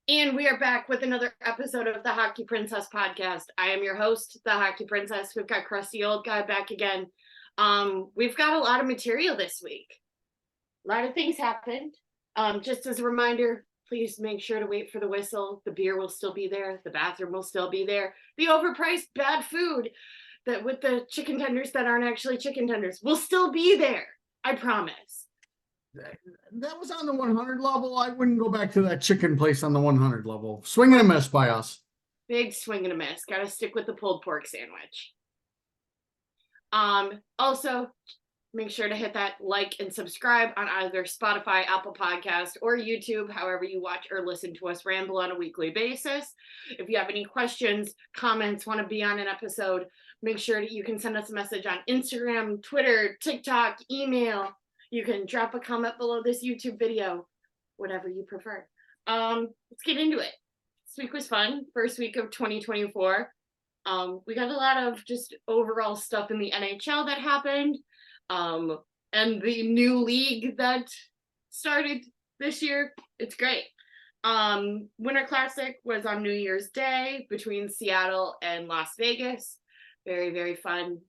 And we are back with another episode of the Hockey Princess podcast. I am your host, the Hockey Princess. We've got Crusty Old Guy back again. We've got a lot of material this week. A lot of things happened. Just as a reminder, please make sure to wait for the whistle. The beer will still be there. The bathroom will still be there. The overpriced bad food that with the chicken tenders that aren't actually chicken tenders will still be there. I promise. That was on the 100 level. I wouldn't go back to that chicken place on the 100 level. Swing and a miss by us. Big swing and a miss. Got to stick with the pulled pork sandwich. Also, make sure to hit that like and subscribe on either Spotify, Apple Podcast, or YouTube, however you watch or listen to us ramble on a weekly basis. If you have any questions, comments, want to be on an episode, make sure that you can send us a message on Instagram, Twitter, TikTok, email. You can drop a comment below this YouTube video, whatever you prefer. Let's get into it. This week was fun. First week of 2024. We got a lot of just overall stuff in the NHL that happened. And the new league that started this year. It's great. Winter Classic was on New Year's Day between Seattle and Las Vegas. Very, very fun.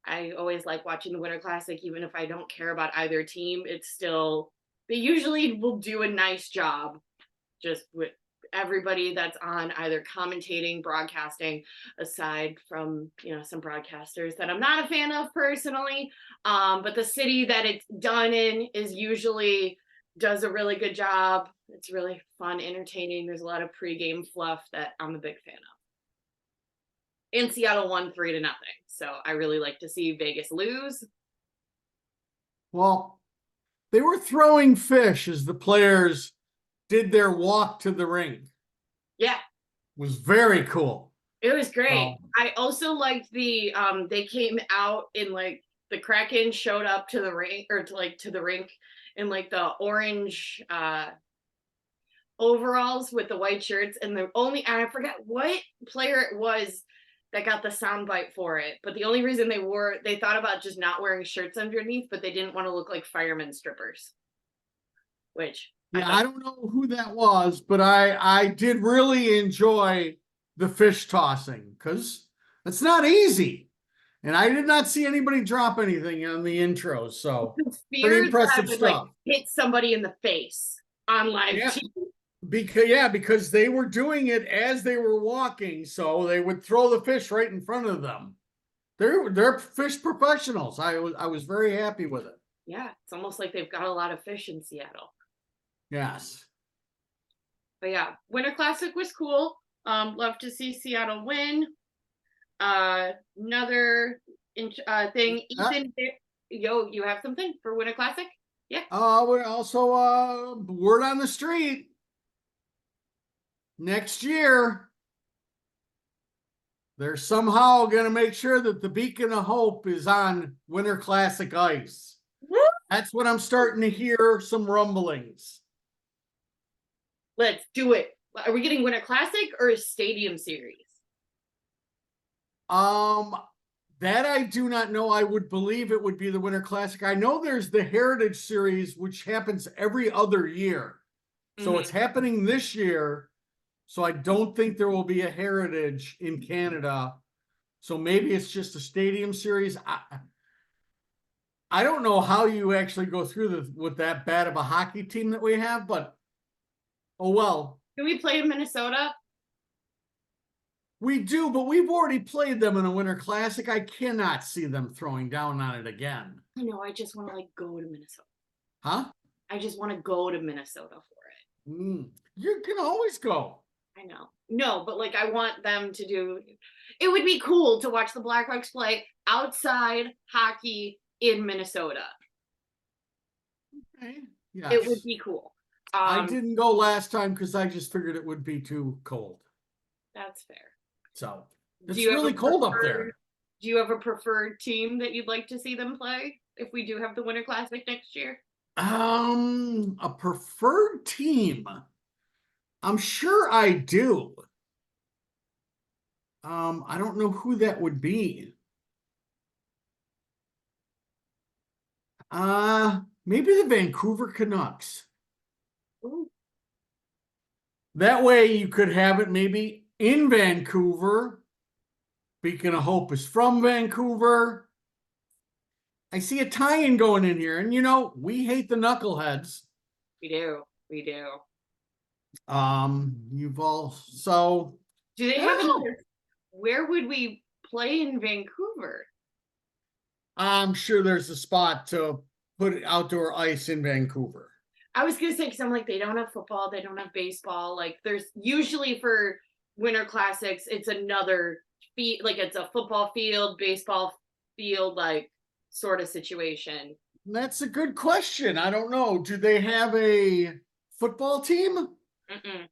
I always like watching the Winter Classic, even if I don't care about either team. It's still, they usually will do a nice job just with everybody that's on either commentating, broadcasting, aside from, some broadcasters that I'm not a fan of personally. But the city that it's done in is usually does a really good job. It's really fun, entertaining. There's a lot of pregame fluff that I'm a big fan of. And Seattle won 3-0. So I really like to see Vegas lose. Well, they were throwing fish as the players did their walk to the rink. Yeah. It was very cool. It was great. I also liked the they came out in like the Kraken showed up to the rink or to the rink in like the orange overalls with the white shirts, and and I forgot what player it was that got the soundbite for it, but the only reason they thought about just not wearing shirts underneath, but they didn't want to look like firemen strippers. Which I don't know who that was, but I did really enjoy the fish tossing because it's not easy. And I did not see anybody drop anything on the intros, so pretty impressive stuff. Hit somebody in the face on live TV. Because they were doing it as they were walking, so they would throw the fish right in front of them. They're fish professionals. I was very happy with it. Yeah, it's almost like they've got a lot of fish in Seattle. Yes. But yeah, Winter Classic was cool. Love to see Seattle win. Another thing, Ethan, you have something for Winter Classic? Yeah. We're also word on the street. Next year, they're somehow going to make sure that the Beacon of Hope is on Winter Classic ice. Woo! That's what I'm starting to hear some rumblings. Let's do it. Are we getting Winter Classic or a Stadium Series? That I do not know. I would believe it would be the Winter Classic. I know there's the Heritage Series, which happens every other year. So it's happening this year. So I don't think there will be a Heritage in Canada. So maybe it's just a Stadium Series. I don't know how you actually go through with that bad of a hockey team that we have, but oh well. Do we play in Minnesota? We do, but we've already played them in a Winter Classic. I cannot see them throwing down on it again. I know. I just want to go to Minnesota. Huh? I just want to go to Minnesota for it. You can always go. I know. No, but I want them to do. It would be cool to watch the Blackhawks play outside hockey in Minnesota. Okay. Yes. It would be cool. I didn't go last time because I just figured it would be too cold. That's fair. So it's really cold up there. Do you have a preferred team that you'd like to see them play if we do have the Winter Classic next year? A preferred team. I'm sure I do. I don't know who that would be. Maybe the Vancouver Canucks. Ooh. That way you could have it maybe in Vancouver. Beacon of Hope is from Vancouver. I see a tie-in going in here. And, we hate the knuckleheads. We do. We do. You've all, so. Do they have another? Where would we play in Vancouver? I'm sure there's a spot to put outdoor ice in Vancouver. I was going to say, because I'm like, they don't have football. They don't have baseball. Like, there's usually for Winter Classics, it's another like it's a football field, baseball field, like sort of situation. That's a good question. I don't know. Do they have a football team? Mm-mm.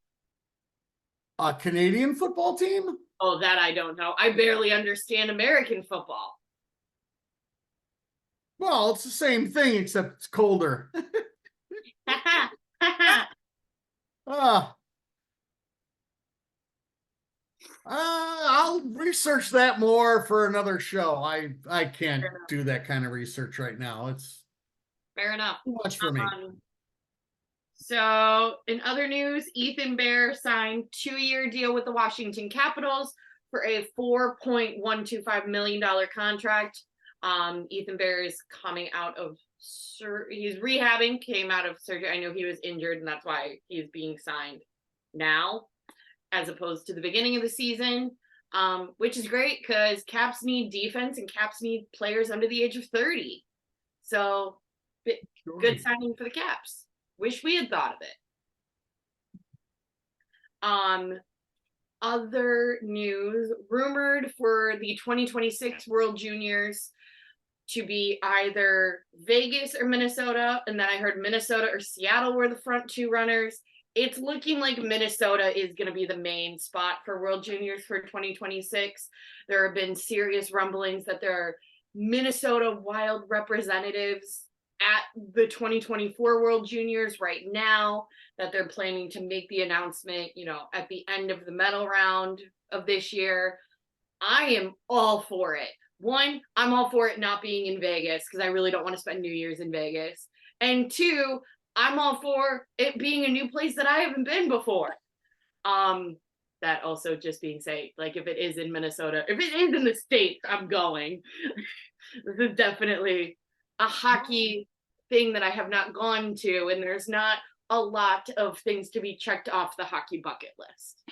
A Canadian football team? Oh, that I don't know. I barely understand American football. Well, it's the same thing, except it's colder. I'll research that more for another show. I can't do that kind of research right now. It's fair enough. Too much for me. So, in other news, Ethan Bear signed 2-year deal with the Washington Capitals for a $4.125 million contract. Ethan Bear is coming out of he's rehabbing, came out of surgery. I know he was injured, and that's why he's being signed now, as opposed to the beginning of the season, which is great because Caps need defense and Caps need players under the age of 30. So, good signing for the Caps. Wish we had thought of it. Other news, rumored for the 2026 World Juniors to be either Vegas or Minnesota, and then I heard Minnesota or Seattle were the front two runners. It's looking like Minnesota is going to be the main spot for World Juniors for 2026. There have been serious rumblings that there are Minnesota Wild representatives at the 2024 World Juniors right now, that they're planning to make the announcement, at the end of the medal round of this year. I am all for it. One, I'm all for it not being in Vegas because I really don't want to spend New Year's in Vegas. And two, I'm all for it being a new place that I haven't been before. That also just being said, like if it is in Minnesota, if it is in the States, I'm going. This is definitely a hockey thing that I have not gone to, and there's not a lot of things to be checked off the hockey bucket list.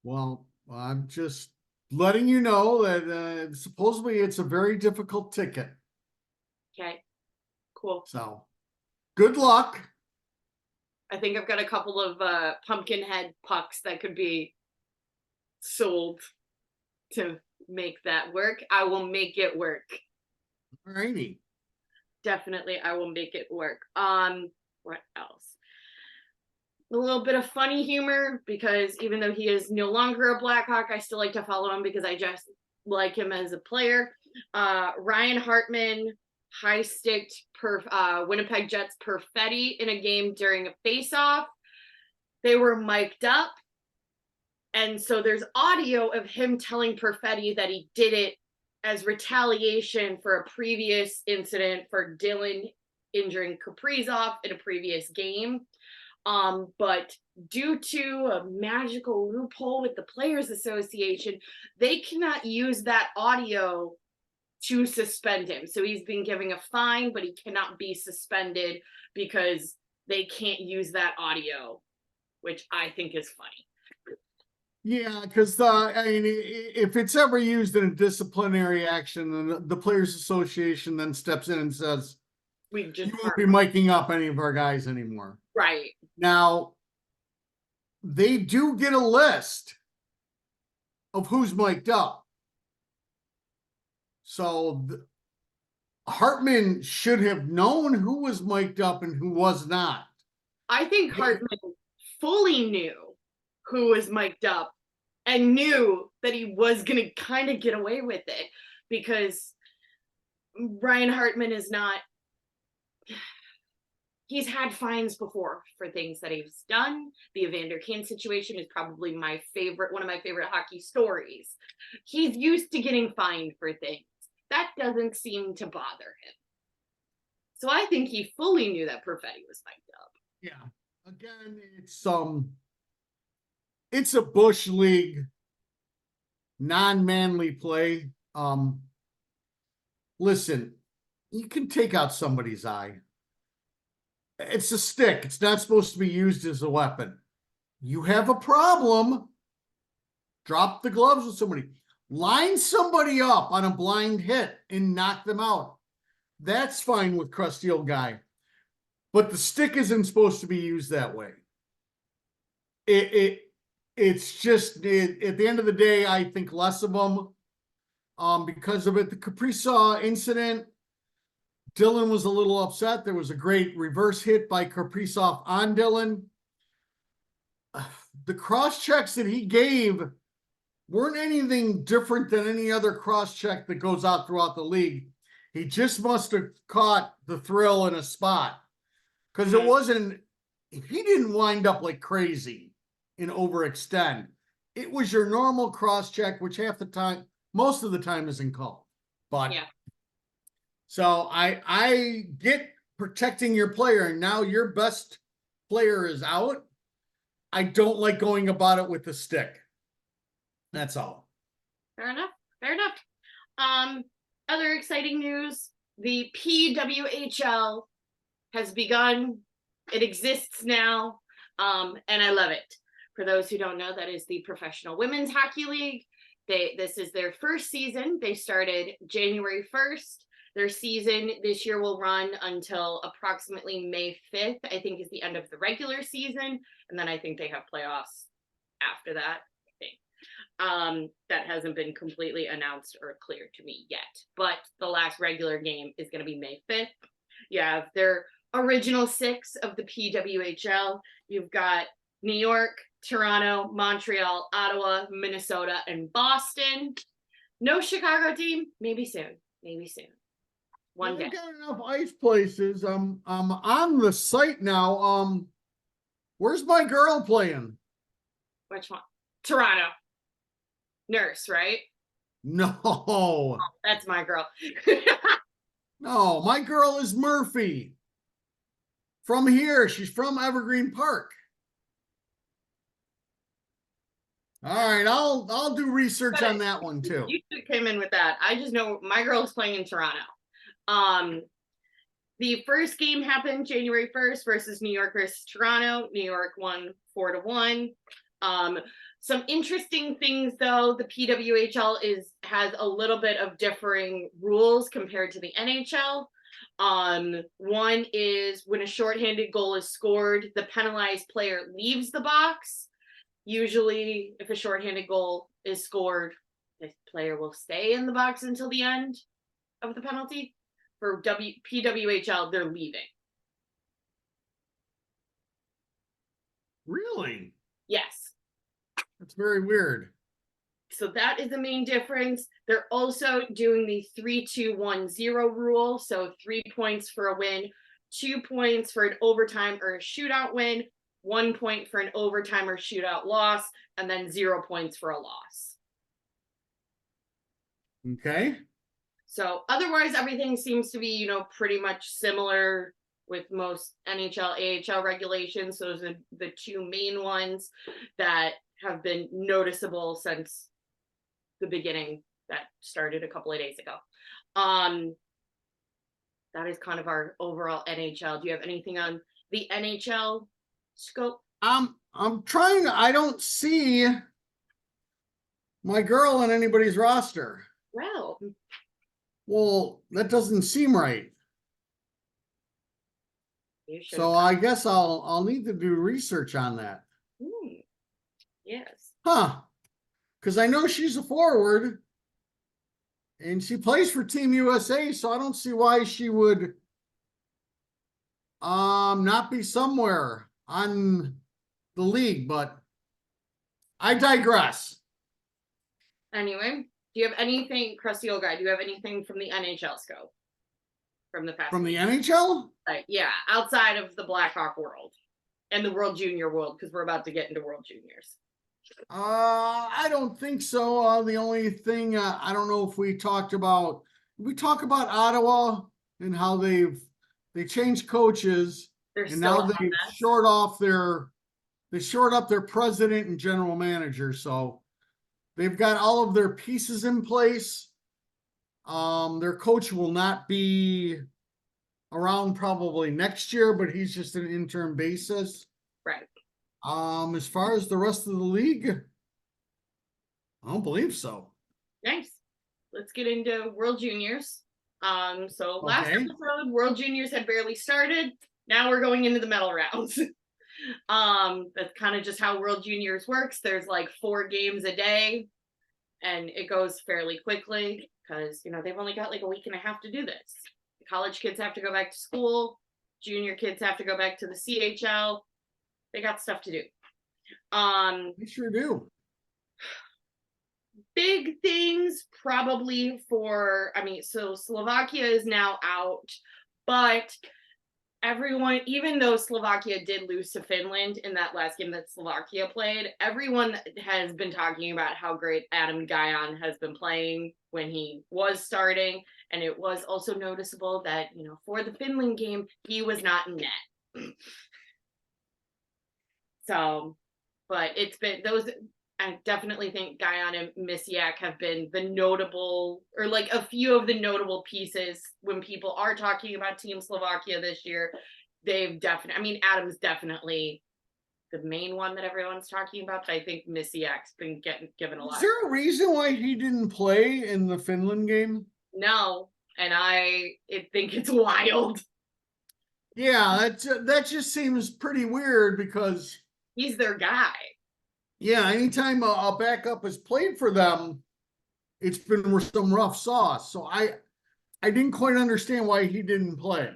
Well, I'm just letting you know that supposedly it's a very difficult ticket. Okay, cool. So, good luck. I think I've got a couple of pumpkin head pucks that could be sold to make that work. I will make it work. Alrighty. Definitely, I will make it work. What else? A little bit of funny humor, because even though he is no longer a Blackhawk, I still like to follow him because I just like him as a player. Ryan Hartman high-sticked Winnipeg Jets Perfetti in a game during a face-off. They were mic'd up, and so there's audio of him telling Perfetti that he did it as retaliation for a previous incident for Dylan injuring Kaprizov in a previous game. But due to a magical loophole with the Players Association, they cannot use that audio to suspend him. So he's been given a fine, but he cannot be suspended because they can't use that audio, which I think is funny. Yeah, because if it's ever used in a disciplinary action, then the Players Association then steps in and says, "We just won't be miking up any of our guys anymore." Right. Now, they do get a list of who's mic'd up. So Hartman should have known who was mic'd up and who was not. I think Hartman fully knew who was mic'd up and knew that he was going to kind of get away with it, because Ryan Hartman is not, he's had fines before for things that he's done. The Evander Kane situation is probably one of my favorite hockey stories. He's used to getting fined for things. That doesn't seem to bother him. So I think he fully knew that Perfetti was mic'd up. Yeah. Again, it's it's a bush league, non-manly play. Listen, you can take out somebody's eye. It's a stick. It's not supposed to be used as a weapon. You have a problem, drop the gloves with somebody. Line somebody up on a blind hit and knock them out. That's fine with crusty old guy. But the stick isn't supposed to be used that way. It's just, at the end of the day, I think less of them because of it. The Kaprizov incident, Dylan was a little upset. There was a great reverse hit by Kaprizov on Dylan. The cross checks that he gave weren't anything different than any other cross check that goes out throughout the league. He just must have caught the thrill in a spot because it wasn't, he didn't wind up like crazy and overextend. It was your normal cross check, which half the time, most of the time isn't called. But yeah. So I get protecting your player, and now your best player is out. I don't like going about it with the stick. That's all. Fair enough. Fair enough. Other exciting news, the PWHL has begun. It exists now, and I love it. For those who don't know, that is the Professional Women's Hockey League. This is their first season. They started January 1st. Their season this year will run until approximately May 5th, I think is the end of the regular season. And then I think they have playoffs after that, I think. That hasn't been completely announced or cleared to me yet. But the last regular game is going to be May 5th. You have their original 6 of the PWHL. You've got New York, Toronto, Montreal, Ottawa, Minnesota, and Boston. No Chicago team. Maybe soon. Maybe soon. One day. We've got enough ice places. I'm on the site now. Where's my girl playing? Which one? Toronto. Nurse, right? No. Oh, that's my girl. No, my girl is Murphy. From here. She's from Evergreen Park. All right, I'll do research on that one too. You came in with that. I just know my girl is playing in Toronto. The first game happened January 1st versus New York versus Toronto. New York won 4-1. Some interesting things though, the PWHL has a little bit of differing rules compared to the NHL. One is when a shorthanded goal is scored, the penalized player leaves the box. Usually, if a shorthanded goal is scored, the player will stay in the box until the end of the penalty. For PWHL, they're leaving. Really? Yes. That's very weird. So that is the main difference. They're also doing the 3-2-1-0 rule. So 3 points for a win, 2 points for an overtime or a shootout win, 1 point for an overtime or shootout loss, and then 0 points for a loss. Okay. So otherwise, everything seems to be, pretty much similar with most NHL, AHL regulations. Those are the 2 main ones that have been noticeable since the beginning that started a couple of days ago. That is kind of our overall NHL. Do you have anything on the NHL scope? I'm trying. I don't see my girl on anybody's roster. Well, that doesn't seem right. So I guess I'll need to do research on that. Yes. Huh. Because I know she's a forward and she plays for Team USA, so I don't see why she would not be somewhere on the league, but I digress. Anyway, do you have anything, Crusty Old Guy, do you have anything from the NHL scope from the past? From the NHL? Yeah, outside of the Blackhawk world and the World Junior world, because we're about to get into World Juniors. I don't think so. The only thing I don't know if we talk about Ottawa and how they changed coaches and now they've short off their they shored up their president and general manager, so they've got all of their pieces in place. Their coach will not be around probably next year, but he's just an interim basis. Right. As far as the rest of the league, I don't believe so. Nice. Let's get into World Juniors. So last Okay. episode, World Juniors had barely started. Now we're going into the medal rounds. That's kind of just how World Juniors works. There's like 4 games a day, and it goes fairly quickly because, you know, they've only got like a week and a half to do this. The college kids have to go back to school. Junior kids have to go back to the CHL. They got stuff to do. They sure do. Big things probably for, I mean, so Slovakia is now out, but everyone, even though Slovakia did lose to Finland in that last game that Slovakia played, everyone has been talking about how great Adam Guyon has been playing when he was starting. And it was also noticeable that, you know, for the Finland game, he was not in net. So, but it's been those, I definitely think Guyon and Misiak have been the notable, or like a few of the notable pieces when people are talking about Team Slovakia this year. They've definitely, I mean, Adam's definitely the main one that everyone's talking about, but I think Misiak's been getting given a lot. Is there a reason why he didn't play in the Finland game? No, and I think it's wild. Yeah, that just seems pretty weird because he's their guy. Yeah, anytime a backup has played for them, it's been with some rough sauce. So I didn't quite understand why he didn't play.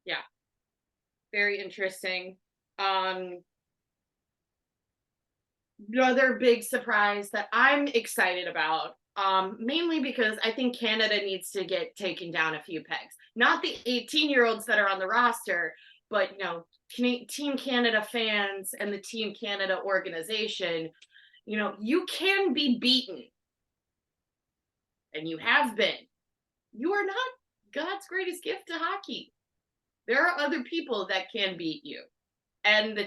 Yeah, very interesting. Another big surprise that I'm excited about, mainly because I think Canada needs to get taken down a few pegs. Not the 18-year-olds that are on the roster, but, you know, Team Canada fans and the Team Canada organization, you know, you can be beaten. And you have been. You are not God's greatest gift to hockey. There are other people that can beat you. And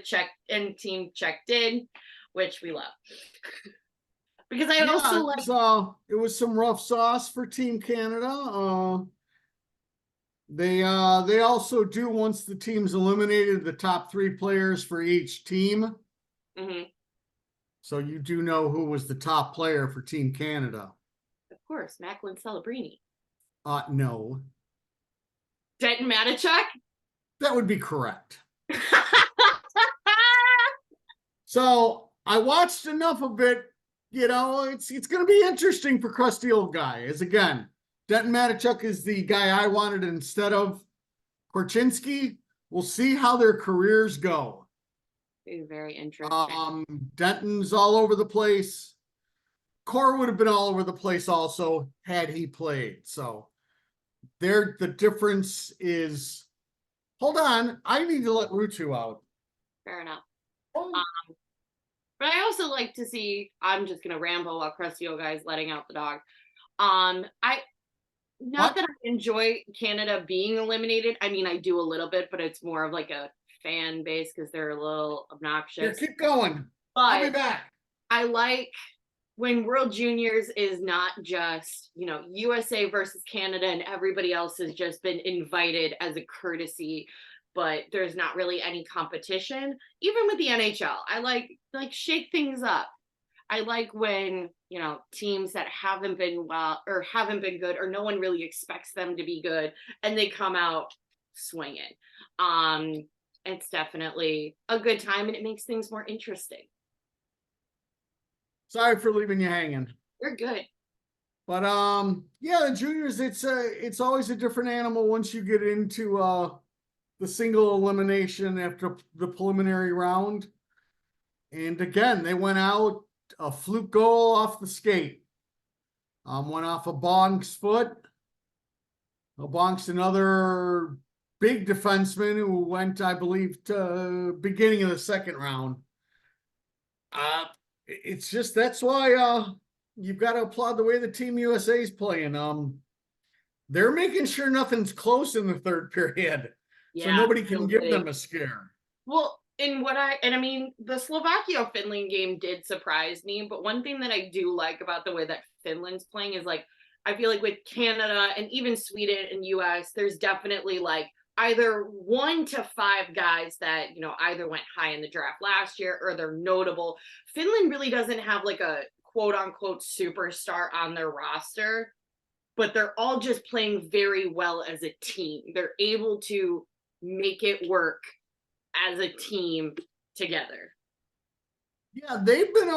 Team Czech did, which we love. Because I also like it was some rough sauce for Team Canada. They also do, once the team's eliminated, the top 3 players for each team. Mm-hmm. So you do know who was the top player for Team Canada. Of course, Macklin Celebrini. No. Denton Matachuk? That would be correct. So I watched enough of it. You know, it's going to be interesting for crusty old guy. As again, Denton Matachuk is the guy I wanted instead of Korchinski. We'll see how their careers go. Very interesting. Denton's all over the place. Core would have been all over the place also had he played. So the difference is, hold on, I need to let Rutu out. Fair enough. But I also like to see, I'm just going to ramble while crusty old guy is letting out the dog. Not that I enjoy Canada being eliminated. I mean, I do a little bit, but it's more of like a fan base because they're a little obnoxious. Here, keep going. But I'll be back. I like when World Juniors is not just, you know, USA versus Canada and everybody else has just been invited as a courtesy, but there's not really any competition. Even with the NHL, I like shake things up. I like when, you know, teams that haven't been well or haven't been good or no one really expects them to be good and they come out swinging. It's definitely a good time and it makes things more interesting. Sorry for leaving you hanging. You're good. But yeah, the juniors, it's always a different animal once you get into the single elimination after the preliminary round. And again, they went out a fluke goal off the skate. Went off a Bonk's foot. Bonk's another big defenseman who went, I believe, to beginning of the second round. It's just, that's why you've got to applaud the way the Team USA is playing. They're making sure nothing's close in the third period. Yeah, so nobody can give them a scare. Well, I mean, the Slovakia-Finland game did surprise me, but one thing that I do like about the way that Finland's playing is like, I feel like with Canada and even Sweden and US, there's definitely like either 1 to 5 guys that, you know, either went high in the draft last year or they're notable. Finland really doesn't have like a quote unquote superstar on their roster, but they're all just playing very well as a team. They're able to make it work as a team together. Yeah, they've been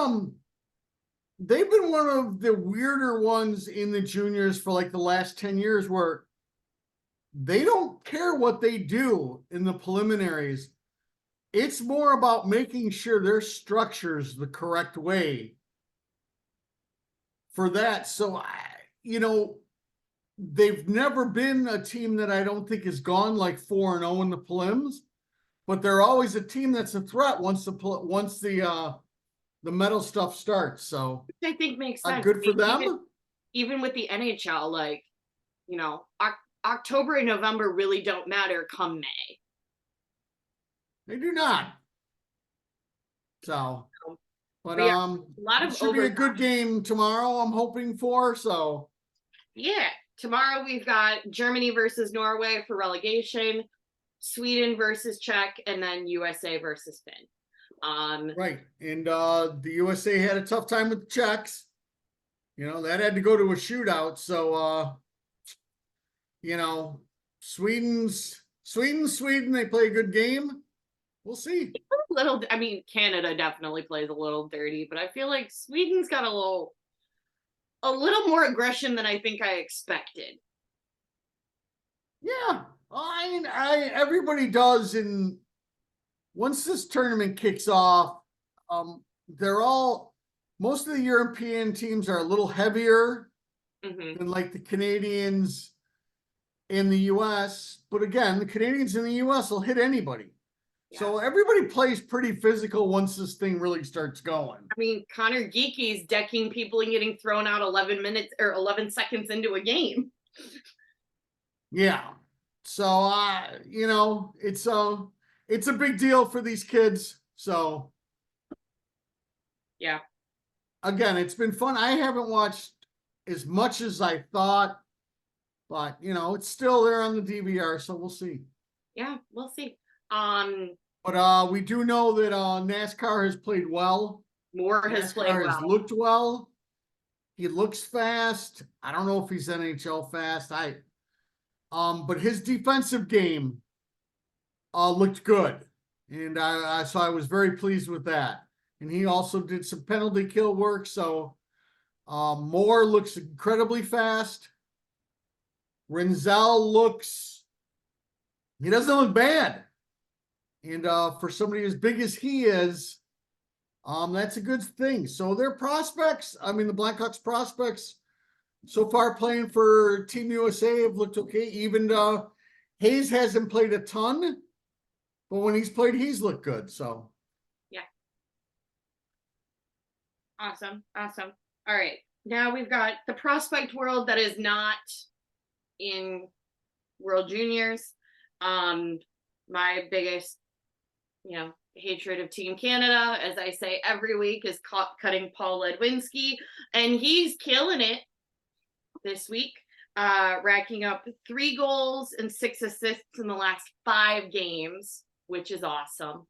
one of the weirder ones in the juniors for like the last 10 years where they don't care what they do in the preliminaries. It's more about making sure their structure's the correct way for that. So, you know, they've never been a team that I don't think has gone like 4-0 in the prelims, but they're always a team that's a threat once the medal stuff starts. So Which I think makes sense. good for them. Even with the NHL, like, you know, October and November really don't matter come May. They do not. So, but yeah, a lot of should be a good game tomorrow, I'm hoping for. So yeah, tomorrow we've got Germany versus Norway for relegation, Sweden versus Czech, and then USA versus Finn. Right. And the USA had a tough time with the Czechs. You know, that had to go to a shootout. So you know, Sweden, they play a good game. We'll see. I mean, Canada definitely plays a little dirty, but I feel like Sweden's got a little more aggression than I think I expected. Yeah. I mean, everybody does. And once this tournament kicks off, most of the European teams are a little heavier than like the Canadians in the US. But again, the Canadians in the US will hit anybody. Yeah. So everybody plays pretty physical once this thing really starts going. I mean, Connor Geeky's decking people and getting thrown out 11 minutes or 11 seconds into a game. Yeah. So, you know, it's a big deal for these kids. So, yeah. Again, it's been fun. I haven't watched as much as I thought, but you know, it's still there on the DVR, so we'll see. Yeah, we'll see. But we do know that NASCAR has played well. Moore has played well. Has looked well. He looks fast. I don't know if he's NHL fast. But his defensive game looked good. And so I was very pleased with that. And he also did some penalty kill work. So Moore looks incredibly fast. Renzel he doesn't look bad. And for somebody as big as he is, that's a good thing. So their prospects, I mean, the Blackhawks prospects so far playing for Team USA have looked okay. Even Hayes hasn't played a ton, but when he's played, he's looked good. So yeah. Awesome. All right. Now we've got the prospect world that is not in World Juniors. My biggest, hatred of Team Canada, as I say every week, is cutting Paul Ledwinski, and he's killing it this week, racking up 3 goals and 6 assists in the last 5 games, which is awesome.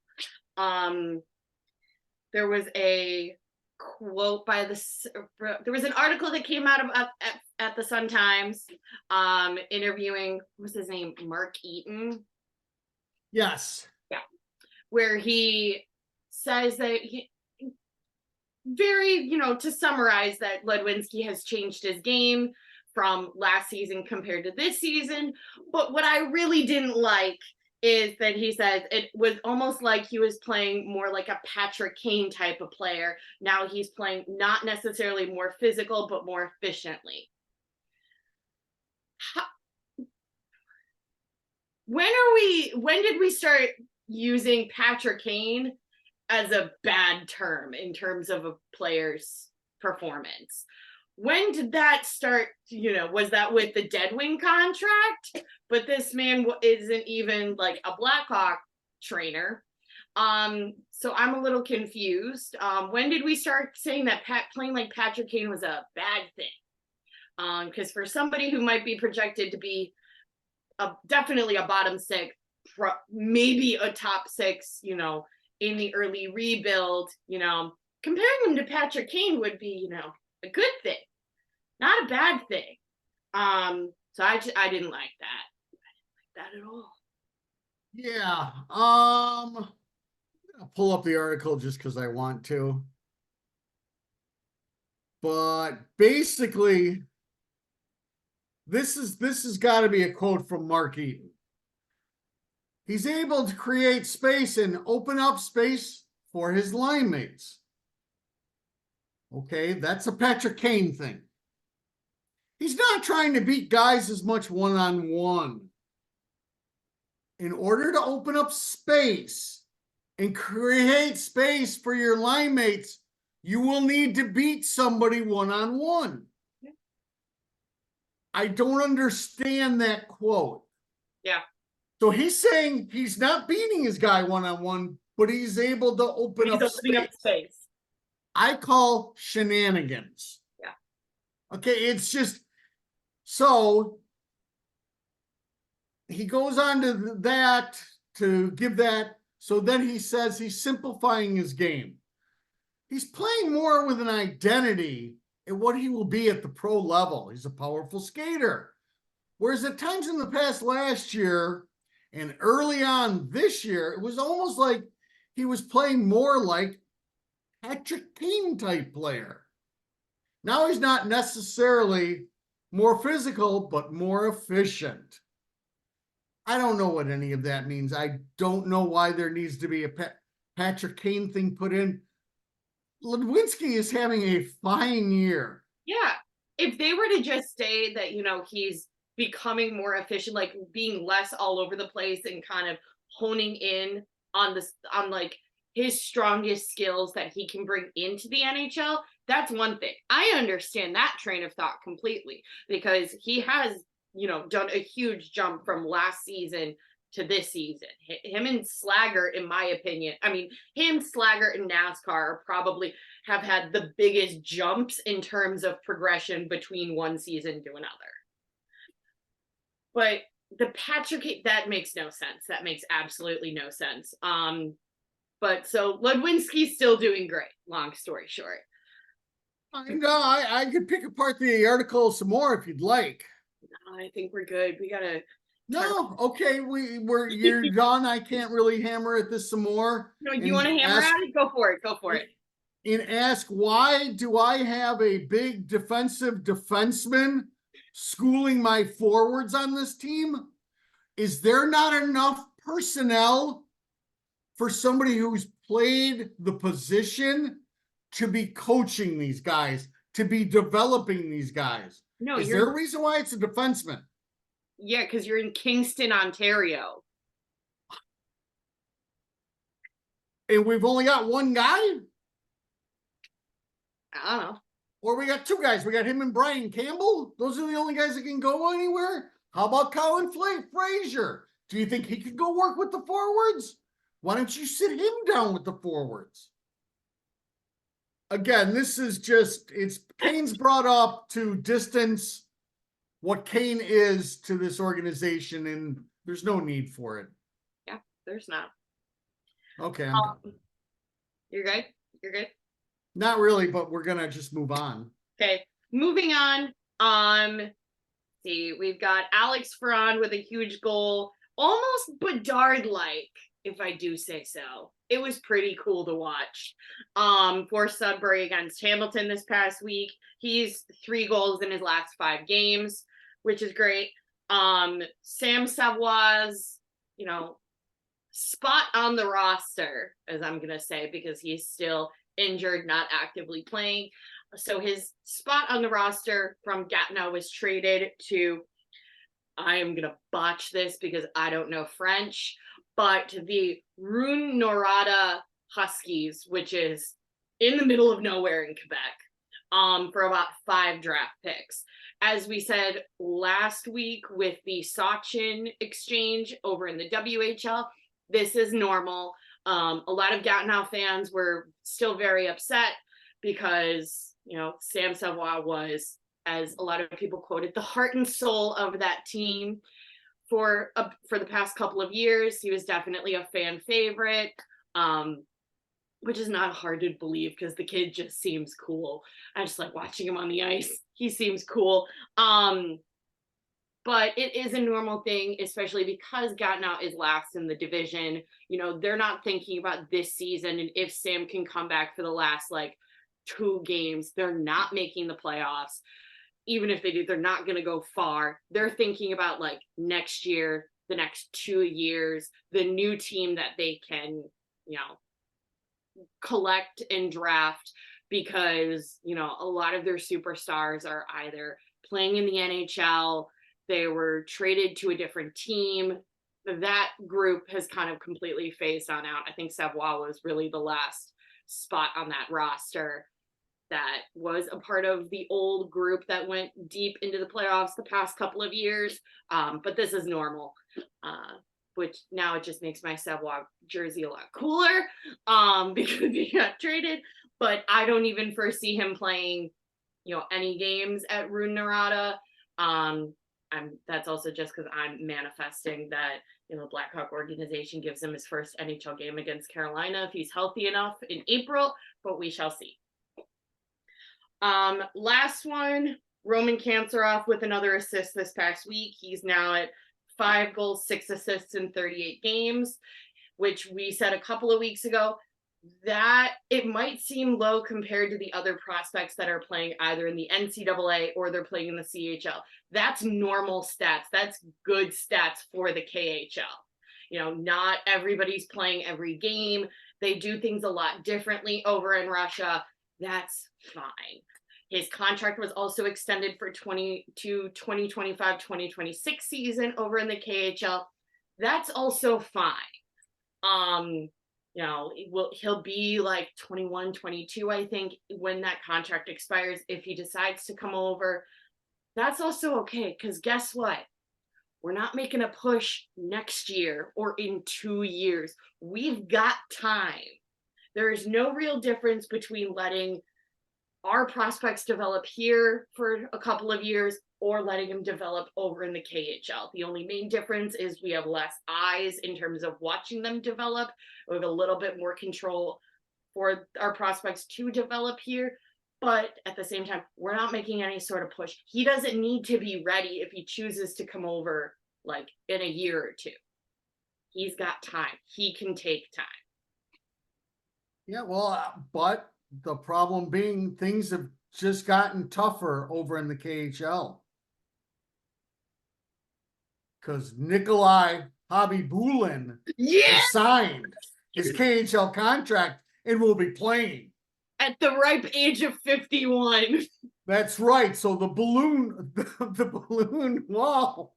There was a quote there was an article that came out at the Sun Times, interviewing, what was his name, Mark Eaton? Yes. Yeah. Where he says that to summarize, that Ledwinski has changed his game from last season compared to this season. But what I really didn't like is that he says it was almost like he was playing more like a Patrick Kane type of player. Now he's playing not necessarily more physical, but more efficiently. When did we start using Patrick Kane as a bad term in terms of a player's performance? When did that start? Was that with the Deadwing contract? But this man isn't even like a Blackhawk trainer. So I'm a little confused. When did we start saying that playing like Patrick Kane was a bad thing? Because for somebody who might be projected to be definitely a bottom six, maybe a top six, in the early rebuild, comparing him to Patrick Kane would be, a good thing, not a bad thing. So I didn't like that. I didn't like that at all. Yeah. I'll pull up the article just because I want to. But basically, this has got to be a quote from Mark Eaton. He's able to create space and open up space for his line mates. Okay, that's a Patrick Kane thing. He's not trying to beat guys as much one-on-one. In order to open up space and create space for your line mates, you will need to beat somebody one-on-one. Yeah. I don't understand that quote. Yeah. So he's saying he's not beating his guy one-on-one, but he's able to open up space. I call shenanigans. Yeah. Okay, it's just, so he goes on to that, to give that, so then he says he's simplifying his game. He's playing more with an identity and what he will be at the pro level. He's a powerful skater. Whereas at times in the past last year and early on this year, it was almost like he was playing more like Patrick Kane type player. Now he's not necessarily more physical, but more efficient. I don't know what any of that means. I don't know why there needs to be a Patrick Kane thing put in. Ludwinski is having a fine year. Yeah. If they were to just say that, he's becoming more efficient, like being less all over the place and kind of honing in on like his strongest skills that he can bring into the NHL, that's one thing. I understand that train of thought completely because he has, done a huge jump from last season to this season. Him and Slager, in my opinion, him, Slager, and NASCAR probably have had the biggest jumps in terms of progression between one season to another. But the Patrick, that makes no sense. That makes absolutely no sense. But so Ludwinski's still doing great, long story short. I could pick apart the article some more if you'd like. No, I think we're good. We gotta. No, okay, you're done. I can't really hammer at this some more. No, do you want to hammer at it? Go for it. Go for it. And ask, why do I have a big defensive defenseman schooling my forwards on this team? Is there not enough personnel for somebody who's played the position to be coaching these guys, to be developing these guys? No, is there a reason why it's a defenseman? Yeah, because you're in Kingston, Ontario. And we've only got one guy? I don't know. Or we got two guys. We got him and Brian Campbell. Those are the only guys that can go anywhere. How about Colin Frazier? Do you think he could go work with the forwards? Why don't you sit him down with the forwards? Again, this is just, Kane's brought up to distance what Kane is to this organization, and there's no need for it. Yeah, there's not. Okay. You're good? You're good? Not really, but we're going to just move on. Okay, moving on. See, we've got Alex Ferrand with a huge goal, almost Bedard-like, if I do say so. It was pretty cool to watch. For Sudbury against Hamilton this past week. He's 3 goals in his last 5 games, which is great. Sam Savoie's, spot on the roster, as I'm going to say, because he's still injured, not actively playing. So his spot on the roster from Gatineau was traded to, I am going to botch this because I don't know French, but the Rouyn-Noranda Huskies, which is in the middle of nowhere in Quebec, for about 5 draft picks. As we said last week with the Sachin exchange over in the WHL, this is normal. A lot of Gatineau fans were still very upset because, Sam Savoie was, as a lot of people quoted, the heart and soul of that team for the past couple of years. He was definitely a fan favorite, which is not hard to believe because the kid just seems cool. I just like watching him on the ice. He seems cool. But it is a normal thing, especially because Gatineau is last in the division. They're not thinking about this season and if Sam can come back for the last 2 games. They're not making the playoffs. Even if they do, they're not going to go far. They're thinking about next year, the next 2 years, the new team that they can, collect and draft, because, a lot of their superstars are either playing in the NHL, they were traded to a different team. That group has kind of completely phased on out. I think Savoie was really the last spot on that roster that was a part of the old group that went deep into the playoffs the past couple of years. But this is normal, which now it just makes my Savoie jersey a lot cooler because he got traded. But I don't even foresee him playing, any games at Rune Narada. That's also just because I'm manifesting that, the Blackhawk organization gives him his first NHL game against Carolina if he's healthy enough in April, but we shall see. Last one, Roman Kanserov with another assist this past week. He's now at 5 goals, 6 assists in 38 games, which we said a couple of weeks ago that it might seem low compared to the other prospects that are playing either in the NCAA or they're playing in the CHL. That's normal stats. That's good stats for the KHL. Not everybody's playing every game. They do things a lot differently over in Russia. That's fine. His contract was also extended for 2025-2026 season over in the KHL. That's also fine. He'll be 21, 22, I think, when that contract expires. If he decides to come over, that's also okay, because guess what? We're not making a push next year or in 2 years. We've got time. There is no real difference between letting our prospects develop here for a couple of years or letting them develop over in the KHL. The only main difference is we have less eyes in terms of watching them develop. We have a little bit more control for our prospects to develop here. But at the same time, we're not making any sort of push. He doesn't need to be ready if he chooses to come over in a year or 2. He's got time. He can take time. Yeah, well, but the problem being things have just gotten tougher over in the KHL. Because Nikolai Khabibulin has signed his KHL contract and will be playing. At the ripe age of 51. That's right. So the balloon wall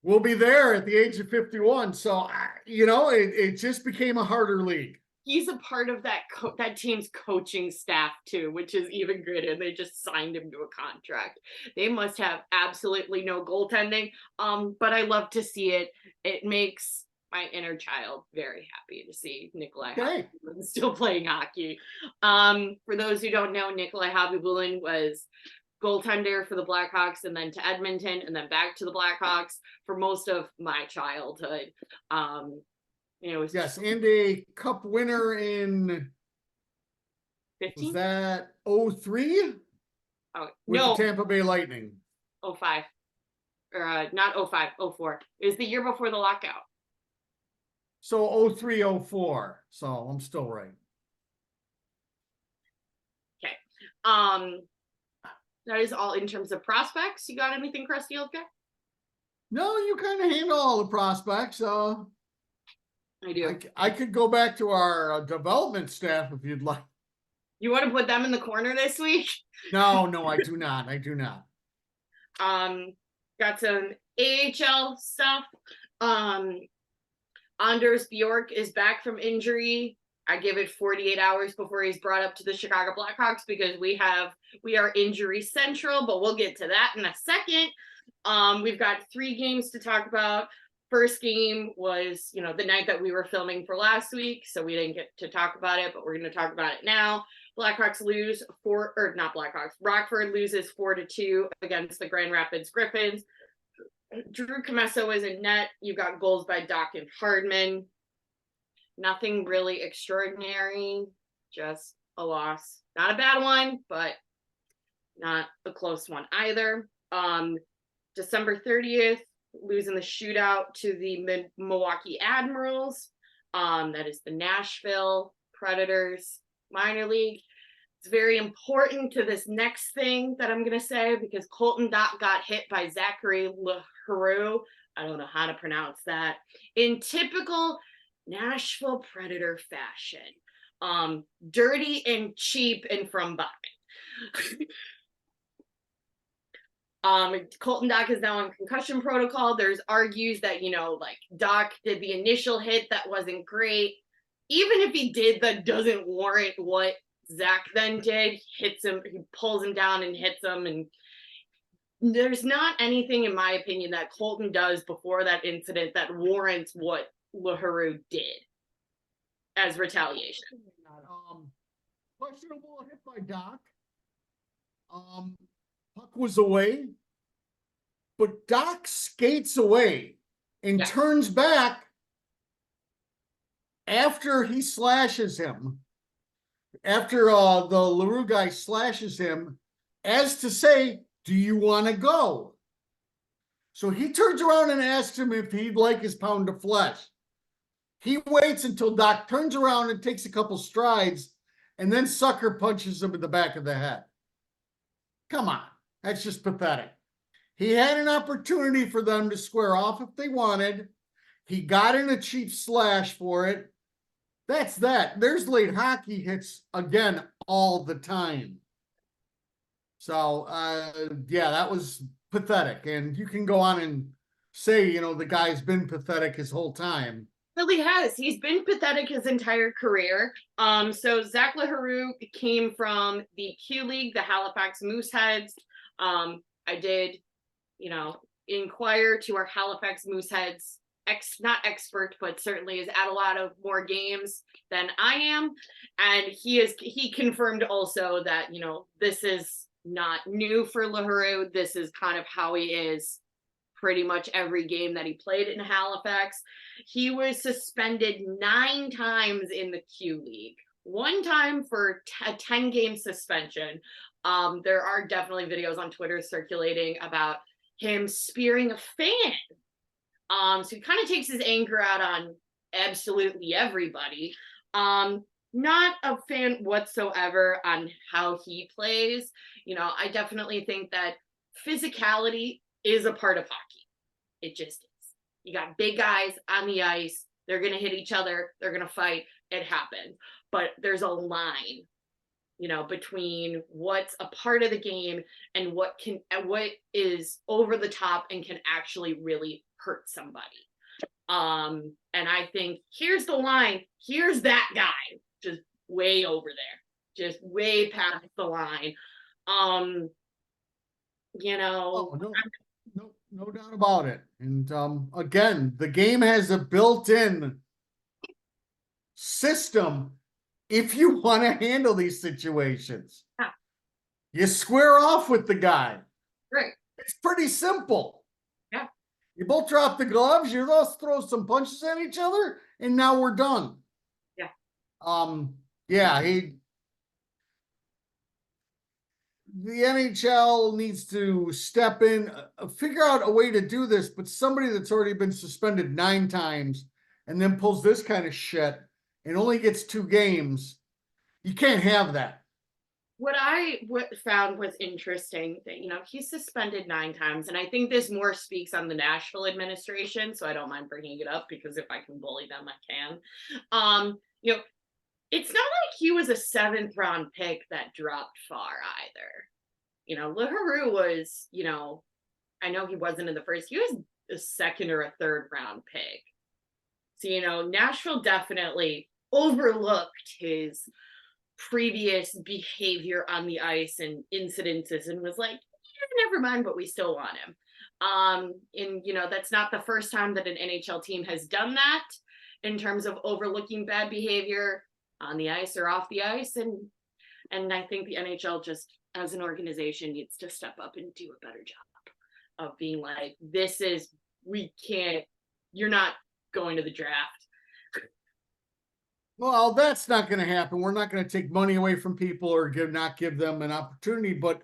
will be there at the age of 51. So, it just became a harder league. He's a part of that team's coaching staff too, which is even greater. They just signed him to a contract. They must have absolutely no goaltending. But I love to see it. It makes my inner child very happy to see Nikolai Khabibulin still playing hockey. For those who don't know, Nikolai Khabibulin was goaltender for the Blackhawks and then to Edmonton and then back to the Blackhawks for most of my childhood. Yes, and a cup winner in 15? Was that 03? Oh, with no. the Tampa Bay Lightning. 05. Or not 05, 04. It was the year before the lockout. So 03, 04. So I'm still right. Okay. That is all in terms of prospects. You got anything, Krusty Oldguy? No, you kind of handle all the prospects. I do. I could go back to our development staff if you'd like. You want to put them in the corner this week? No, I do not. Got some AHL stuff. Anders Bjork is back from injury. I give it 48 hours before he's brought up to the Chicago Blackhawks because we are injury central, but we'll get to that in a second. We've got 3 games to talk about. First game was, the night that we were filming for last week, so we didn't get to talk about it, but we're going to talk about it now. Blackhawks lose not Blackhawks. Rockford loses 4-2 against the Grand Rapids Griffins. Drew Comesso is in net. You got goals by Doc and Hardman. Nothing really extraordinary, just a loss. Not a bad one, but not a close one either. December 30th, losing the shootout to the Milwaukee Admirals. That is the Nashville Predators minor league. It's very important to this next thing that I'm going to say, because Colton Dot got hit by Zachary LaHaru. I don't know how to pronounce that. In typical Nashville Predator fashion. Dirty and cheap and from behind. Colton Doc is now on concussion protocol. There's argues that, Doc did the initial hit that wasn't great. Even if he did, that doesn't warrant what Zach then did. Hits him, he pulls him down and hits him. And there's not anything, in my opinion, that Colton does before that incident that warrants what LaHaru did as retaliation. Questionable hit by Doc. Puck was away, but Doc skates away and turns back after he slashes him. After the LaRue guy slashes him, as to say, do you want to go? So he turns around and asks him if he'd like his pound of flesh. He waits until Doc turns around and takes a couple strides, and then sucker punches him in the back of the head. Come on, that's just pathetic. He had an opportunity for them to square off if they wanted. He got in a cheap slash for it. That's that. There's late hockey hits again all the time. So, that was pathetic. And you can go on and say, the guy's been pathetic his whole time. Really has. He's been pathetic his entire career. So Zach LaHaru came from the Q League, the Halifax Mooseheads. I did, inquire to our Halifax Mooseheads, not expert, but certainly is at a lot of more games than I am. And he confirmed also that, this is not new for LaHaru. This is kind of how he is pretty much every game that he played in Halifax. He was suspended 9 times in the Q League. 1 time for a 10-game suspension. There are definitely videos on Twitter circulating about him spearing a fan. So he kind of takes his anger out on absolutely everybody. Not a fan whatsoever on how he plays. I definitely think that physicality is a part of hockey. It just is. You got big guys on the ice. They're going to hit each other. They're going to fight. It happens. But there's a line, between what's a part of the game and what is over the top and can actually really hurt somebody. And I think here's the line. Here's that guy just way over there, just way past the line. Oh, no doubt about it. And again, the game has a built-in system if you want to handle these situations. Yeah. You square off with the guy. Right. It's pretty simple. Yeah. You both drop the gloves, you both throw some punches at each other, and now we're done. Yeah. The NHL needs to step in, figure out a way to do this, but somebody that's already been suspended 9 times and then pulls this kind of shit and only gets 2 games, you can't have that. What I found was interesting that, he's suspended 9 times. And I think this more speaks on the Nashville administration. So I don't mind bringing it up, because if I can bully them, I can. It's not like he was a 7th round pick that dropped far either. LaHaru was, I know he wasn't in the first, he was a 2nd or a 3rd round pick. So, Nashville definitely overlooked his previous behavior on the ice and incidences and was like, never mind, but we still want him. And that's not the first time that an NHL team has done that in terms of overlooking bad behavior on the ice or off the ice. And I think the NHL just as an organization needs to step up and do a better job of being like, you're not going to the draft. Well, that's not going to happen. We're not going to take money away from people or not give them an opportunity, but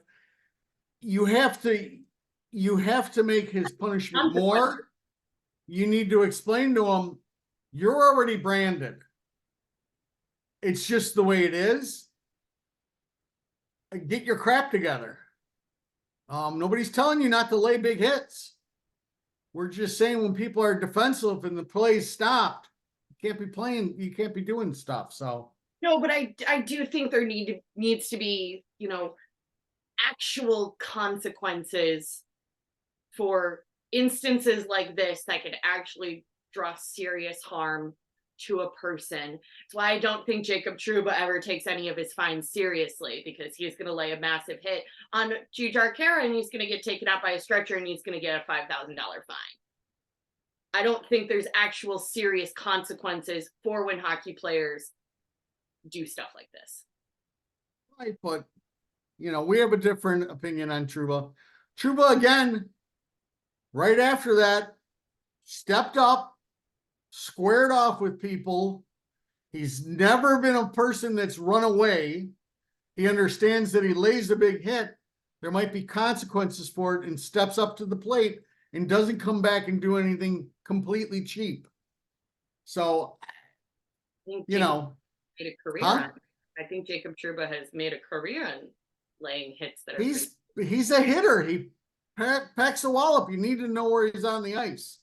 you have to make his punishment more. You need to explain to him, you're already branded. It's just the way it is. Get your crap together. Nobody's telling you not to lay big hits. We're just saying when people are defensive and the play's stopped, you can't be playing, you can't be doing stuff. So no, but I do think there needs to be, actual consequences for instances like this that could actually draw serious harm to a person. That's why I don't think Jacob Trouba ever takes any of his fines seriously, because he's going to lay a massive hit on Jujhar Khaira and he's going to get taken out by a stretcher and he's going to get a $5,000 fine. I don't think there's actual serious consequences for when hockey players do stuff like this. Right, but we have a different opinion on Trouba. Trouba, again, right after that, stepped up, squared off with people. He's never been a person that's run away. He understands that he lays a big hit, there might be consequences for it, and steps up to the plate and doesn't come back and do anything completely cheap. So, made a career on. I think Jacob Trouba has made a career on laying hits that are he's a hitter. He packs a wallop. You need to know where he's on the ice.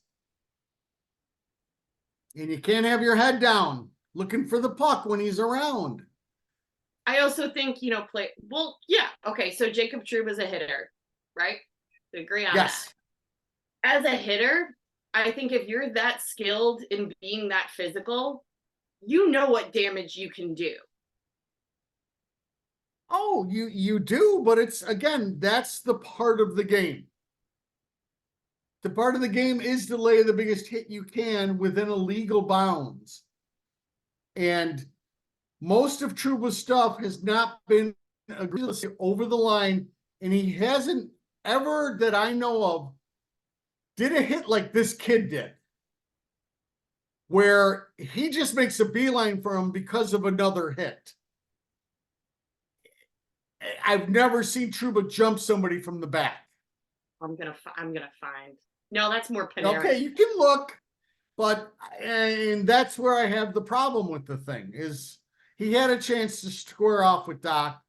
And you can't have your head down looking for the puck when he's around. I also think, okay, so Jacob Trouba's a hitter, right? We agree on that. As a hitter, I think if you're that skilled in being that physical, you know what damage you can do. Oh, you do, but it's, again, that's the part of the game. The part of the game is to lay the biggest hit you can within a legal bounds. And most of Trouba's stuff has not been egregiously over the line, and he hasn't ever, that I know of, did a hit like this kid did, where he just makes a beeline for him because of another hit. I've never seen Trouba jump somebody from the back. I'm gonna find. No, that's more Panarin. Okay, you can look, and that's where I have the problem with the thing, is he had a chance to square off with Doc.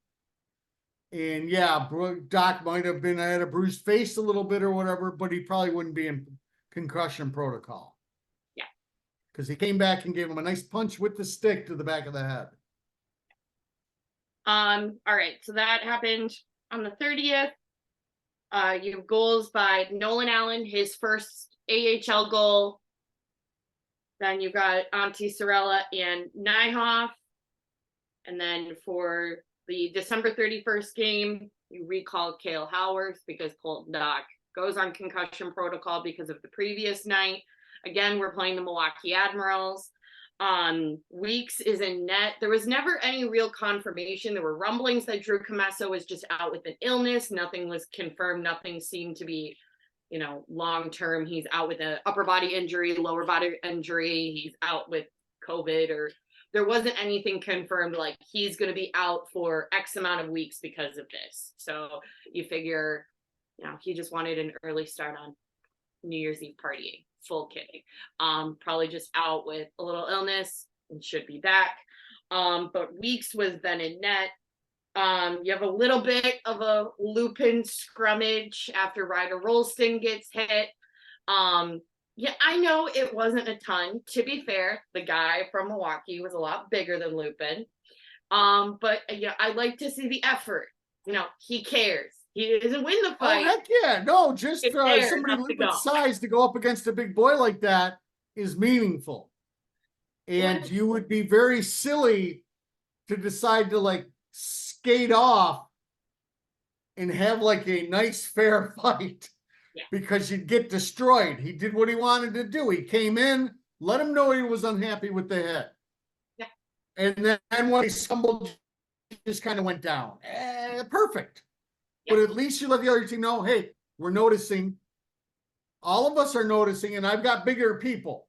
And yeah, Doc might have had a bruised face a little bit or whatever, but he probably wouldn't be in concussion protocol. Yeah. Because he came back and gave him a nice punch with the stick to the back of the head. All right, so that happened on the 30th. You have goals by Nolan Allen, his first AHL goal. Then you've got Antti Sarella and Nyhoff. And then for the December 31st game, you recall Cale Howarth because Colton Dach goes on concussion protocol because of the previous night. Again, we're playing the Milwaukee Admirals. Weeks is in net. There was never any real confirmation. There were rumblings that Drew Commesso was just out with an illness. Nothing was confirmed. Nothing seemed to be, long-term. He's out with an upper body injury, lower body injury. He's out with COVID, or there wasn't anything confirmed like he's going to be out for X amount of weeks because of this. So you figure, he just wanted an early start on New Year's Eve partying. Full kidding. Probably just out with a little illness and should be back. But Weeks was then in net. You have a little bit of a Lupin scrummage after Ryder Rolston gets hit. Yeah, I know it wasn't a ton. To be fair, the guy from Milwaukee was a lot bigger than Lupin. But I like to see the effort. He cares. He doesn't win the fight. Oh, heck yeah. No, just somebody Lupin's size to go up against a big boy like that is meaningful. And you would be very silly to decide to skate off and have a nice fair fight Yeah. because you'd get destroyed. He did what he wanted to do. He came in, let him know he was unhappy with the hit. Yeah. And then when he stumbled, just kind of went down. Perfect. Yeah. But at least you let the other team know, hey, we're noticing. All of us are noticing, and I've got bigger people.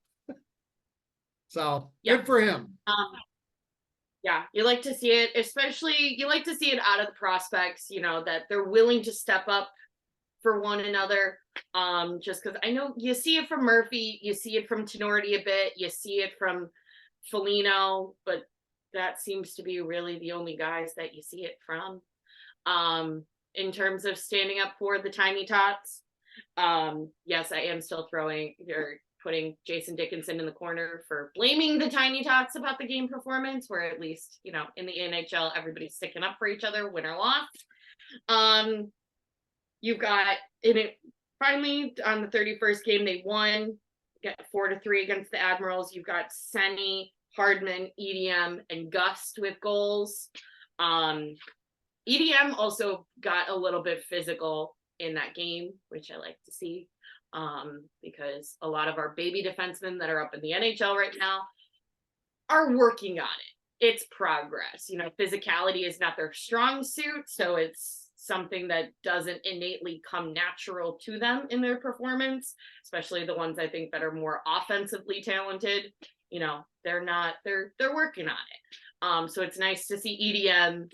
So good for him. Yeah, you like to see it, especially you like to see it out of the prospects, that they're willing to step up for one another. Just because I know you see it from Murphy, you see it from Tenorti a bit, you see it from Foligno, but that seems to be really the only guys that you see it from. In terms of standing up for the Tiny Tots, yes, I am still putting Jason Dickinson in the corner for blaming the Tiny Tots about the game performance, where at least, in the NHL, everybody's sticking up for each other, win or loss. You've got finally on the 31st game, they won, get 4-3 against the Admirals. You've got Senny, Hardman, EDM, and Gust with goals. EDM also got a little bit physical in that game, which I like to see, because a lot of our baby defensemen that are up in the NHL right now are working on it. It's progress. Physicality is not their strong suit, so it's something that doesn't innately come natural to them in their performance, especially the ones I think that are more offensively talented. They're working on it. So it's nice to see EDM,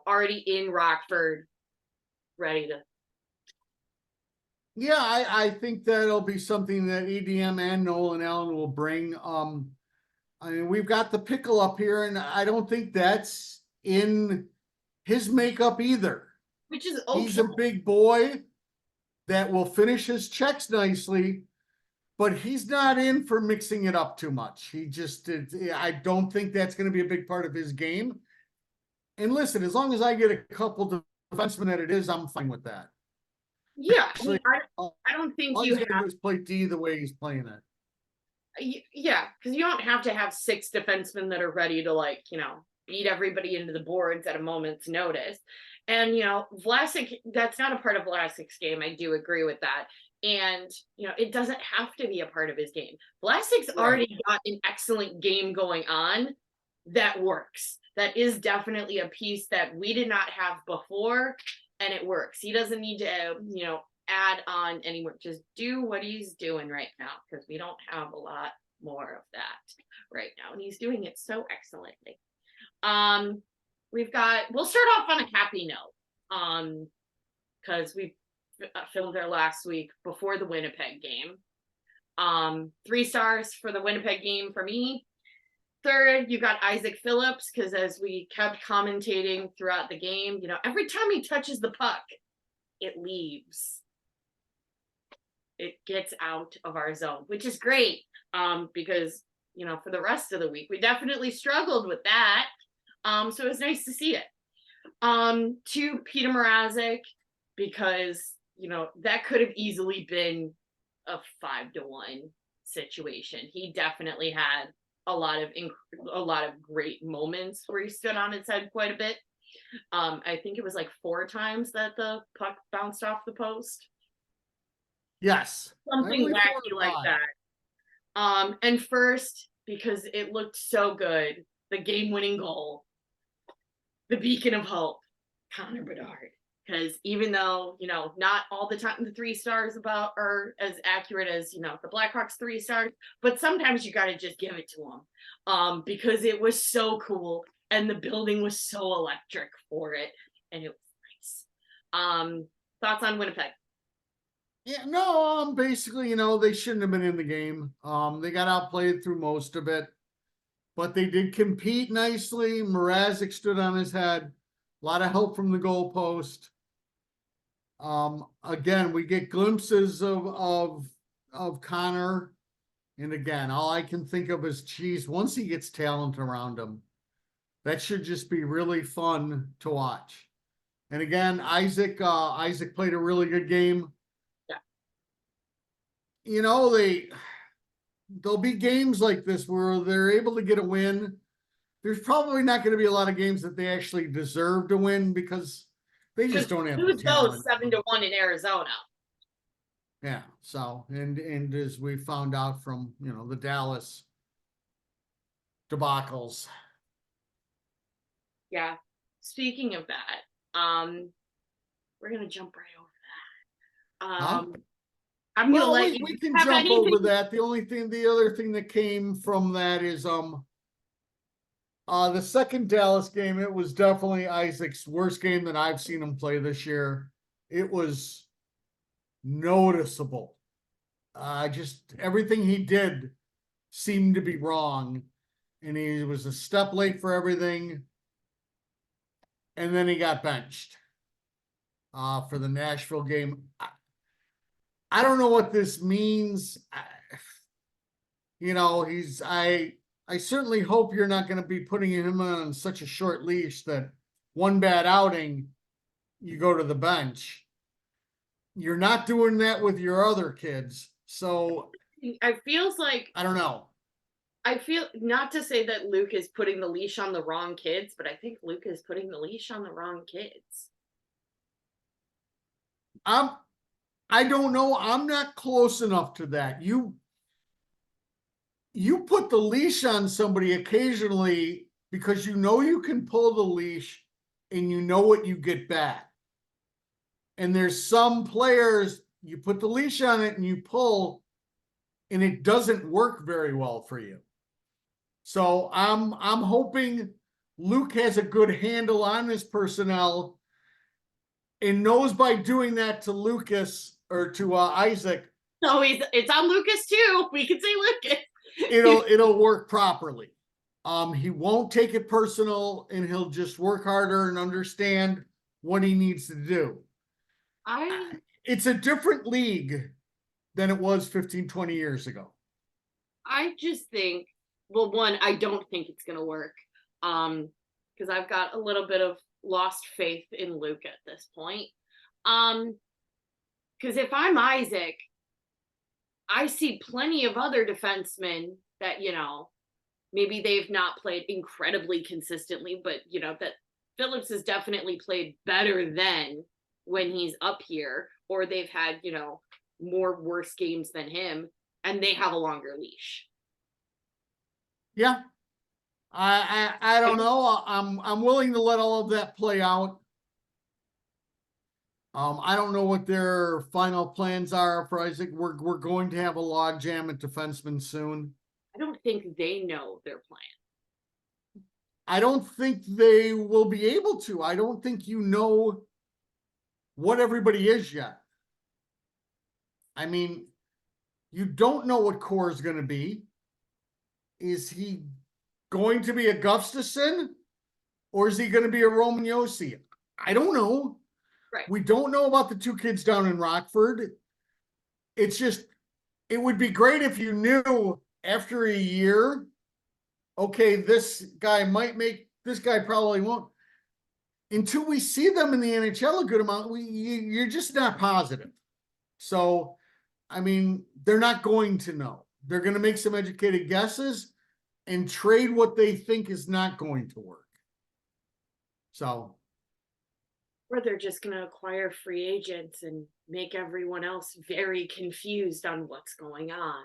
already in Rockford, ready to. Yeah, I think that'll be something that EDM and Nolan Allen will bring. I mean, we've got the pickle up here, and I don't think that's in his makeup either. Which is okay. He's a big boy that will finish his checks nicely, but he's not in for mixing it up too much. I don't think that's going to be a big part of his game. And listen, as long as I get a couple defensemen that it is, I'm fine with that. Yeah, I don't think you have to play D the way he's playing it. Yeah, because you don't have to have 6 defensemen that are ready to beat everybody into the boards at a moment's notice. And Vlasic, that's not a part of Vlasic's game. I do agree with that. And it doesn't have to be a part of his game. Vlasic's already got an excellent game going on that works. That is definitely a piece that we did not have before, and it works. He doesn't need to, add on anymore. Just do what he's doing right now, because we don't have a lot more of that right now, and he's doing it so excellently. We'll start off on a happy note, because we filmed there last week before the Winnipeg game. 3 stars for the Winnipeg game for me. Third, you got Isaac Phillips, because as we kept commentating throughout the game, every time he touches the puck, it leaves. It gets out of our zone, which is great, because, for the rest of the week, we definitely struggled with that. So it was nice to see it. 2, Peter Mrazek, because, that could have easily been a 5-1 situation. He definitely had a lot of great moments where he stood on his head quite a bit. I think it was like 4 times that the puck bounced off the post. Yes. Something wacky like that. And first, because it looked so good, the game-winning goal, the beacon of hope, Connor Bedard. Because even though, not all the time the 3 stars are as accurate as, the Blackhawks 3 stars, but sometimes you got to just give it to them, because it was so cool and the building was so electric for it, and it was nice. Thoughts on Winnipeg? Yeah, no, basically, they shouldn't have been in the game. They got outplayed through most of it, but they did compete nicely. Mrazek stood on his head. A lot of help from the goalpost. Again, we get glimpses of Connor, and again, all I can think of is, geez, once he gets talent around him, that should just be really fun to watch. And again, Isaac played a really good game. Yeah. There'll be games like this where they're able to get a win. There's probably not going to be a lot of games that they actually deserve to win, because they just don't have the talent. 7-1 in Arizona. Yeah. So, and as we found out from, the Dallas debacles. Yeah. Speaking of that, we're gonna jump right over that. Huh? I'm gonna Well, let we, you we can have jump over anything. that. The other thing that came from that is, the second Dallas game, it was definitely Isaac's worst game that I've seen him play this year. It was noticeable. Just everything he did seemed to be wrong, and he was a step late for everything. And then he got benched for the Nashville game. I don't know what this means. I certainly hope you're not going to be putting him on such a short leash that one bad outing, you go to the bench. You're not doing that with your other kids. So I feels like I don't know. I feel, not to say that Luke is putting the leash on the wrong kids, but I think Luke is putting the leash on the wrong kids. I don't know. I'm not close enough to that. You put the leash on somebody occasionally because you can pull the leash and you know what you get back. And there's some players, you put the leash on it and you pull, and it doesn't work very well for you. So I'm hoping Luke has a good handle on his personnel and knows by doing that to Lucas or to Isaac, So it's on Lucas too. We can say Lucas. it'll work properly. He won't take it personal, and he'll just work harder and understand what he needs to do. It's a different league than it was 15, 20 years ago. I just think, well, one, I don't think it's gonna work. Because I've got a little bit of lost faith in Luke at this point. Because if I'm Isaac, I see plenty of other defensemen that, maybe they've not played incredibly consistently, but that Phillips has definitely played better than when he's up here, or they've had, more worse games than him, and they have a longer leash. Yeah. I don't know. I'm willing to let all of that play out. I don't know what their final plans are for Isaac. We're going to have a logjam at defenseman soon. I don't think they know their plan. I don't think they will be able to. I don't think you know what everybody is yet. I mean, you don't know what core is going to be. Is he going to be a Gustafson, or is he going to be a Roman Yossi? I don't know. Right. We don't know about the two kids down in Rockford. It's just, it would be great if you knew after a year, okay, this guy might make, this guy probably won't. Until we see them in the NHL a good amount, you're just not positive. So, I mean, they're not going to know. They're going to make some educated guesses and trade what they think is not going to work. So, or they're just going to acquire free agents and make everyone else very confused on what's going on.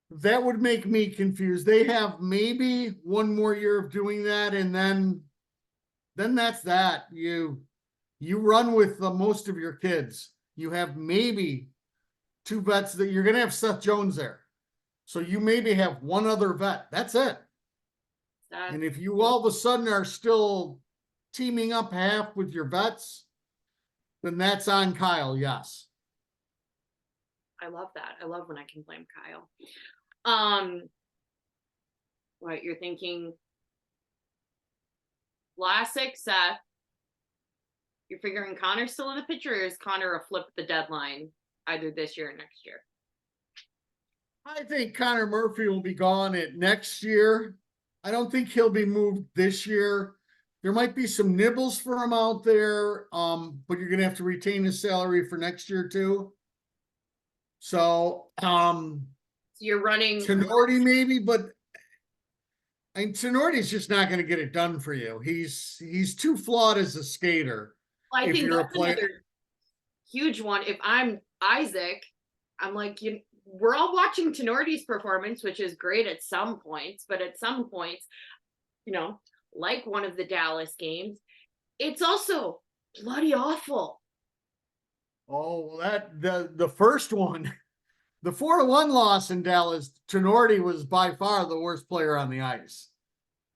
That would make me confused. They have maybe one more year of doing that, and then that's that. You run with most of your kids. You have maybe two vets that you're going to have Seth Jones there. So you maybe have one other vet. That's it. And if you all of a sudden are still teaming up half with your vets, then that's on Kyle, yes. I love that. I love when I can blame Kyle. What, you're thinking Vlasic, Seth, you're figuring Connor's still in the picture, or is Connor a flip at the deadline either this year or next year? I think Connor Murphy will be gone at next year. I don't think he'll be moved this year. There might be some nibbles for him out there, but you're going to have to retain his salary for next year too. So, so you're running Tenorti maybe, but Tenorti's just not going to get it done for you. He's too flawed as a skater. Well, I think that's huge one. If I'm Isaac, I'm like, we're all watching Tenorti's performance, which is great at some points, but at some points, like one of the Dallas games, it's also bloody awful. Oh, the first one, the 4-1 loss in Dallas, Tenorti was by far the worst player on the ice.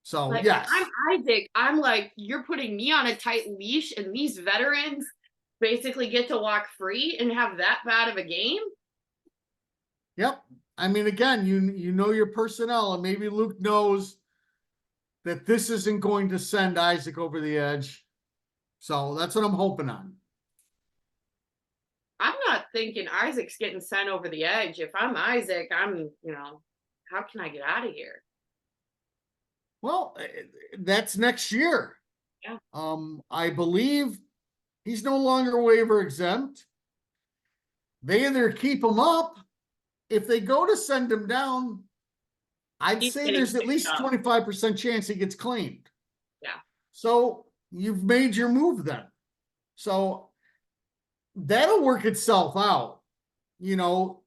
So Like, yes, I'm Isaac. I'm like, you're putting me on a tight leash, and these veterans basically get to walk free and have that bad of a game. yep. I mean, again, you know your personnel, and maybe Luke knows that this isn't going to send Isaac over the edge. So that's what I'm hoping on. I'm not thinking Isaac's getting sent over the edge. If I'm Isaac, I'm, how can I get out of here? Well, that's next year. Yeah. I believe he's no longer waiver exempt. They either keep him up. If they go to send him down, I'd He's say getting there's at least picked up. 25% chance he gets claimed. Yeah. So you've made your move then. So that'll work itself out.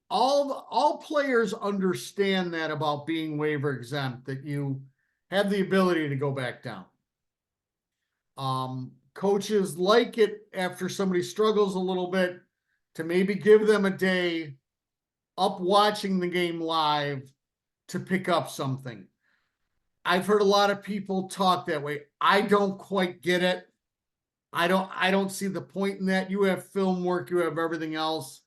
All players understand that about being waiver exempt, that you have the ability to go back down. Coaches like it after somebody struggles a little bit to maybe give them a day up watching the game live to pick up something. I've heard a lot of people talk that way. I don't quite get it. I don't see the point in that. You have film work, you have everything else.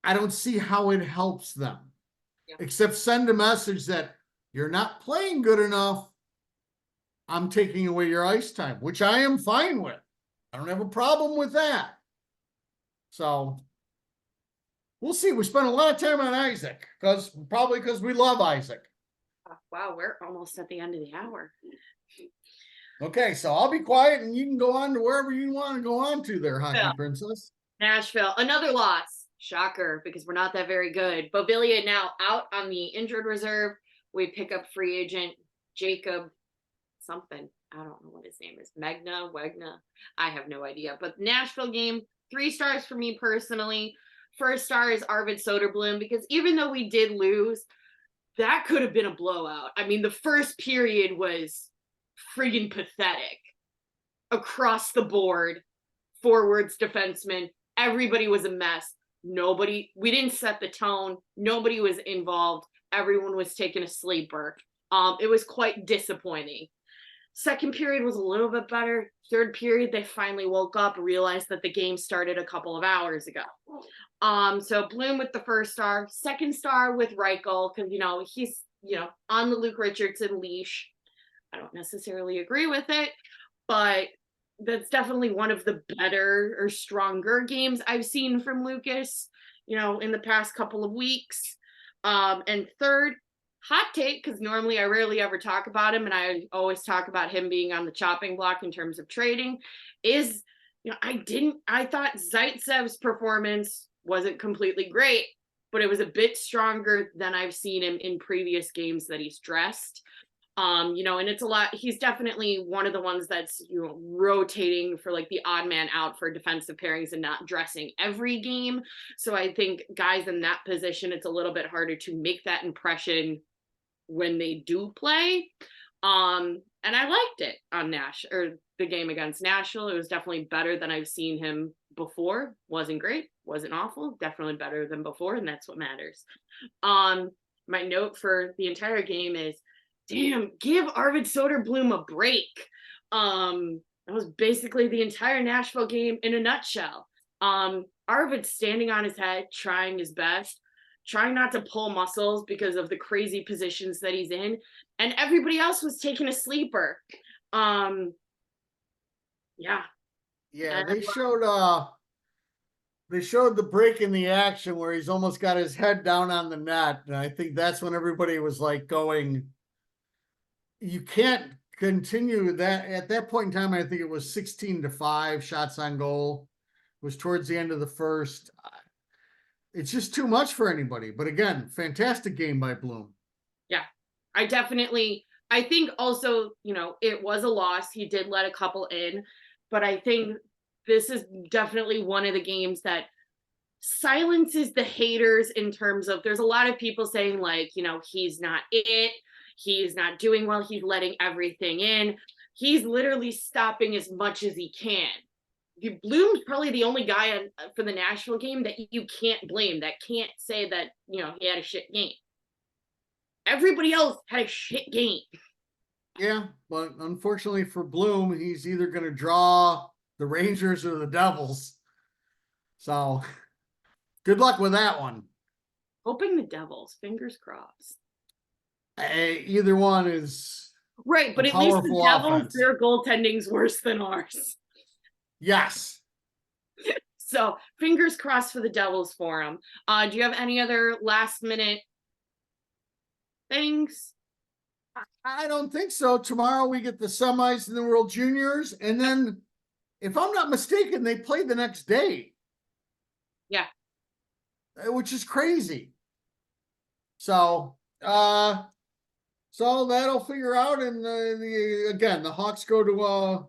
I don't see how it helps them. Yeah. Except send a message that you're not playing good enough. I'm taking away your ice time, which I am fine with. I don't have a problem with that. So we'll see. We spent a lot of time on Isaac probably because we love Isaac. Wow, we're almost at the end of the hour. Okay, so I'll be quiet and you can go on to wherever you want to go on to there, Hockey Princess. Nashville, another loss. Shocker, because we're not that very good. Bobilia now out on the injured reserve. We pick up free agent Jacob something. I don't know what his name is. Wegna. I have no idea. But Nashville game, 3 stars for me personally. First star is Arvid Soderblom, because even though we did lose, that could have been a blowout. I mean, the first period was friggin' pathetic across the board. Forwards, defensemen, everybody was a mess. We didn't set the tone. Nobody was involved. Everyone was taking a sleeper. It was quite disappointing. Second period was a little bit better. Third period, they finally woke up, realized that the game started a couple of hours ago. So Bloom with the first star, second star with Reichel, because, he's, on the Luke Richardson leash. I don't necessarily agree with it, but that's definitely one of the better or stronger games I've seen from Lucas, in the past couple of weeks. And third, hot take, because normally I rarely ever talk about him, and I always talk about him being on the chopping block in terms of trading, is, I thought Zaitsev's performance wasn't completely great, but it was a bit stronger than I've seen him in previous games that he's dressed. And it's a lot. He's definitely one of the ones that's, rotating for like the odd man out for defensive pairings and not dressing every game. So I think guys in that position, it's a little bit harder to make that impression when they do play. And I liked it on the game against Nashville. It was definitely better than I've seen him before. Wasn't great, wasn't awful, definitely better than before, and that's what matters. My note for the entire game is, damn, give Arvid Soderblom a break. That was basically the entire Nashville game in a nutshell. Arvid standing on his head, trying his best, trying not to pull muscles because of the crazy positions that he's in, and everybody else was taking a sleeper. Yeah, they showed the break in the action where he's almost got his head down on the net, and I think that's when everybody was like going, you can't continue that. At that point in time, I think it was 16-5 shots on goal. It was towards the end of the first. It's just too much for anybody. But again, fantastic game by Bloom. Yeah, I think also, it was a loss. He did let a couple in, but I think this is definitely one of the games that silences the haters in terms of there's a lot of people saying like, he's not it. He's not doing well. He's letting everything in. He's literally stopping as much as he can. Bloom's probably the only guy for the Nashville game that you can't blame, that can't say that, he had a shit game. Everybody else had a shit game. Yeah, but unfortunately for Bloom, he's either going to draw the Rangers or the Devils. So good luck with that one. Hoping the Devils, fingers crossed. Either one is right, but at least the Devils, their goaltending's worse than ours. Yes. So fingers crossed for the Devils for them. Do you have any other last minute things? I don't think so. Tomorrow we get the semis in the World Juniors, and then, if I'm not mistaken, they play the next day. Yeah. Which is crazy. So that'll figure out. And again, the Hawks go to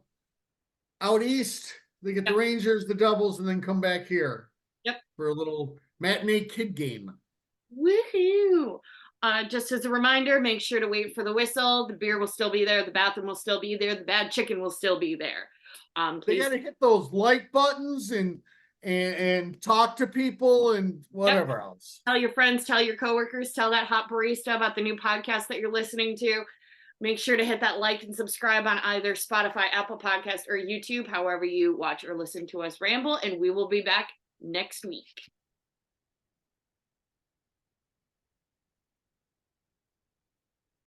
out east. They get the Rangers, the Devils, and then come back here. Yep. For a little matinee kid game. Woohoo! Just as a reminder, make sure to wait for the whistle. The beer will still be there. The bathroom will still be there. The bad chicken will still be there. They got to hit those like buttons and talk to people and whatever else. Tell your friends, tell your coworkers, tell that hot barista about the new podcast that you're listening to. Make sure to hit that like and subscribe on either Spotify, Apple Podcast, or YouTube, however you watch or listen to us ramble. And we will be back next week.